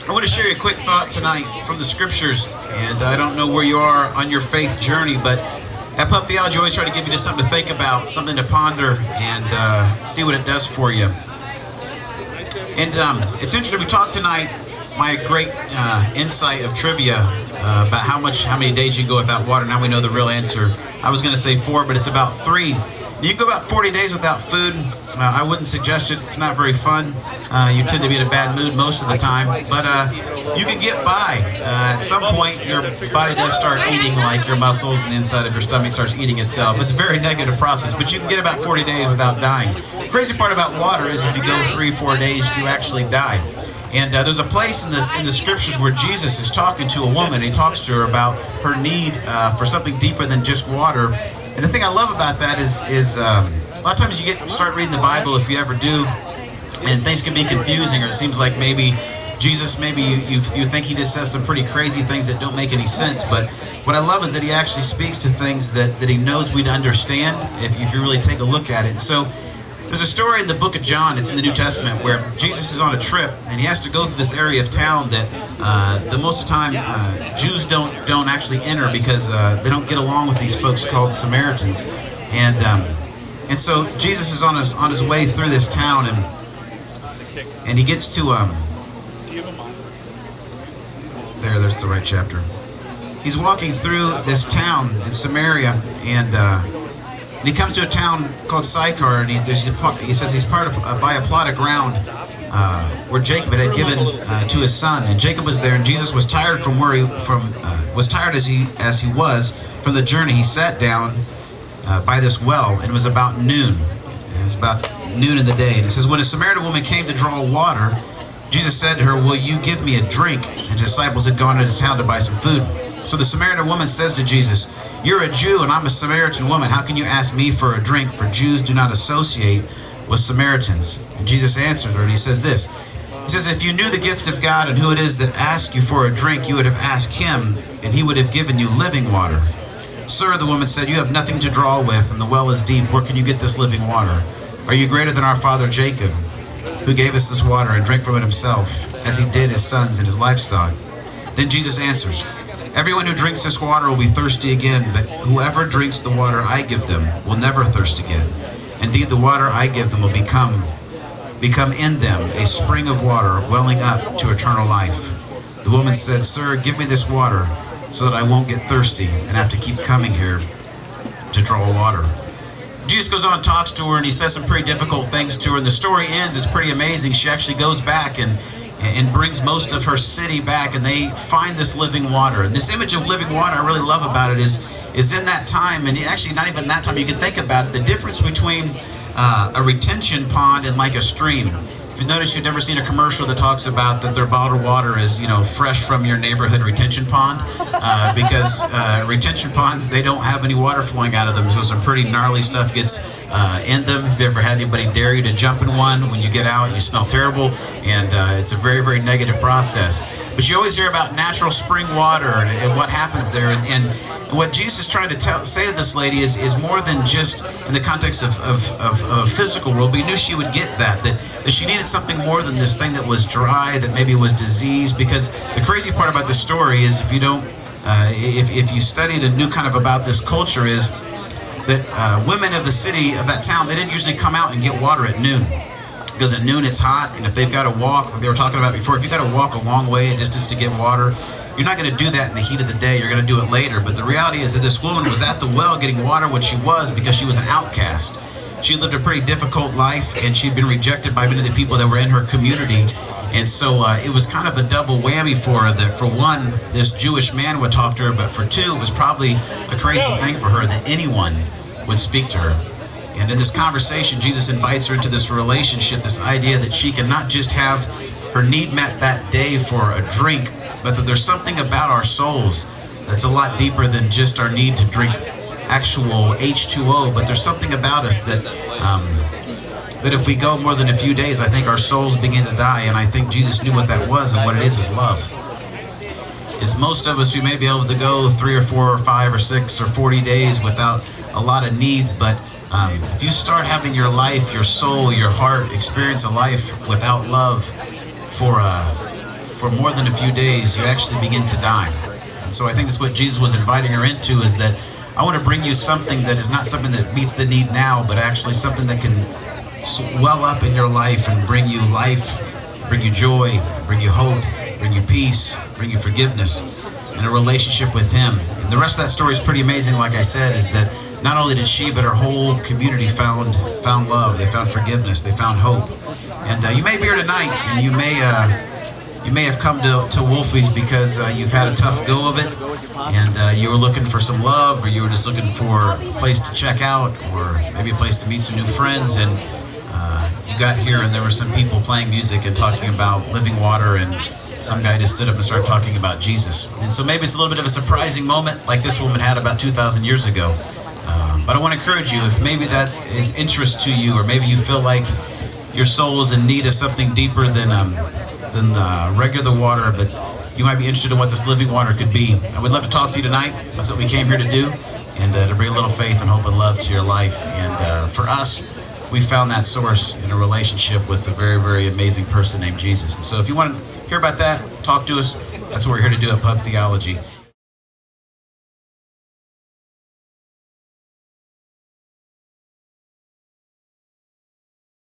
I want to share you a quick thought tonight from the scriptures, and I don't know where you are on your faith journey, but at Pub Theology, I always try to give you just something to think about, something to ponder, and see what it does for you. And it's interesting, we talked tonight, my great insight of trivia about how many days you can go without water. Now we know the real answer. I was going to say 4, but it's about 3. You can go about 40 days without food. I wouldn't suggest it. It's not very fun. You tend to be in a bad mood most of the time, but you can get by. At some point, your body does start eating, like your muscles and the inside of your stomach starts eating itself. It's a very negative process, but you can get about 40 days without dying. The crazy part about water is if you go 3-4 days, you actually die. And there's a place in the scriptures where Jesus is talking to a woman. He talks to her about her need for something deeper than just water. And the thing I love about that is a lot of times you start reading the Bible, if you ever do, and things can be confusing, or it seems like maybe Jesus, you think he just says some pretty crazy things that don't make any sense. But what I love is that he actually speaks to things that he knows we'd understand if you really take a look at it. And so there's a story in the book of John, it's in the New Testament, where Jesus is on a trip and he has to go through this area of town that the most of the time Jews don't actually enter because they don't get along with these folks called Samaritans. And so Jesus is on his way through this town, and he gets to there's the right chapter. He's walking through this town in Samaria, and he comes to a town called Sychar, and he says he's part of by a plot of ground where Jacob had given to his son. And Jacob was there, and Jesus was tired was tired as he was from the journey. He sat down by this well, and it was about noon. It was about noon in the day, and it says, when a Samaritan woman came to draw water, Jesus said to her, "Will you give me a drink?" And his disciples had gone into town to buy some food. So the Samaritan woman says to Jesus, "You're a Jew and I'm a Samaritan woman. How can you ask me for a drink? For Jews do not associate with Samaritans." And Jesus answered her, and he says this. He says, "If you knew the gift of God and who it is that asks you for a drink, you would have asked him, and he would have given you living water." "Sir," the woman said, "you have nothing to draw with, and the well is deep. Where can you get this living water? Are you greater than our father Jacob, who gave us this water and drank from it himself, as he did his sons and his livestock?" Then Jesus answers, "Everyone who drinks this water will be thirsty again, but whoever drinks the water I give them will never thirst again. Indeed, the water I give them will become in them a spring of water welling up to eternal life." The woman said, "Sir, give me this water so that I won't get thirsty and have to keep coming here to draw water." Jesus goes on and talks to her, and he says some pretty difficult things to her, and the story ends. It's pretty amazing. She actually goes back and brings most of her city back, and they find this living water. And this image of living water I really love about it is in that time, and actually not even that time, you can think about it, the difference between a retention pond and like a stream. If you notice, you've never seen a commercial that talks about that their bottled water is, fresh from your neighborhood retention pond, because retention ponds, they don't have any water flowing out of them, so some pretty gnarly stuff gets in them. If you ever had anybody dare you to jump in one, when you get out, you smell terrible, and it's a very, very negative process. But you always hear about natural spring water and what happens there, and what Jesus is trying to say to this lady is more than just in the context of physical world, but he knew she would get that she needed something more than this thing that was dry, that maybe was diseased. Because the crazy part about this story is, if you studied and knew kind of about this culture, is that women of the city, of that town, they didn't usually come out and get water at noon. Because at noon it's hot, and if they've got to walk, like they were talking about before, if you've got to walk a long way, a distance to get water, you're not going to do that in the heat of the day. You're going to do it later. But the reality is that this woman was at the well getting water when she was, because she was an outcast. She lived a pretty difficult life, and she'd been rejected by many of the people that were in her community. And so it was kind of a double whammy for her, that for one, this Jewish man would talk to her, but for two, it was probably a crazy thing for her that anyone would speak to her. And in this conversation, Jesus invites her into this relationship, this idea that she can not just have her need met that day for a drink, but that there's something about our souls that's a lot deeper than just our need to drink actual H2O. But there's something about us that if we go more than a few days, I think our souls begin to die. And I think Jesus knew what that was, and what it is love. Is most of us, we may be able to go 3 or 4 or 5 or 6 or 40 days without a lot of needs, but if you start having your life, your soul, your heart experience a life without love for for more than a few days, you actually begin to die. And so I think that's what Jesus was inviting her into, is that I want to bring you something that is not something that meets the need now, but actually something that can well up in your life and bring you life, bring you joy, bring you hope, bring you peace, bring you forgiveness, and a relationship with Him. And the rest of that story is pretty amazing, like I said, is that not only did she, but her whole community found love, they found forgiveness, they found hope. And you may be here tonight, and you may have come to Wolfie's because you've had a tough go of it, and you were looking for some love, or you were just looking for a place to check out, or maybe a place to meet some new friends, and you got here and there were some people playing music and talking about living water, and some guy just stood up and started talking about Jesus. And so maybe it's a little bit of a surprising moment like this woman had about 2,000 years ago. But I want to encourage you, if maybe that is interest to you, or maybe you feel like your soul is in need of something deeper than regular water, but you might be interested in what this living water could be. I would love to talk to you tonight. That's what we came here to do, and to bring a little faith and hope and love to your life. And for us, we found that source in a relationship with a very, very amazing person named Jesus. And so if you want to hear about that, talk to us. That's what we're here to do at Pub Theology.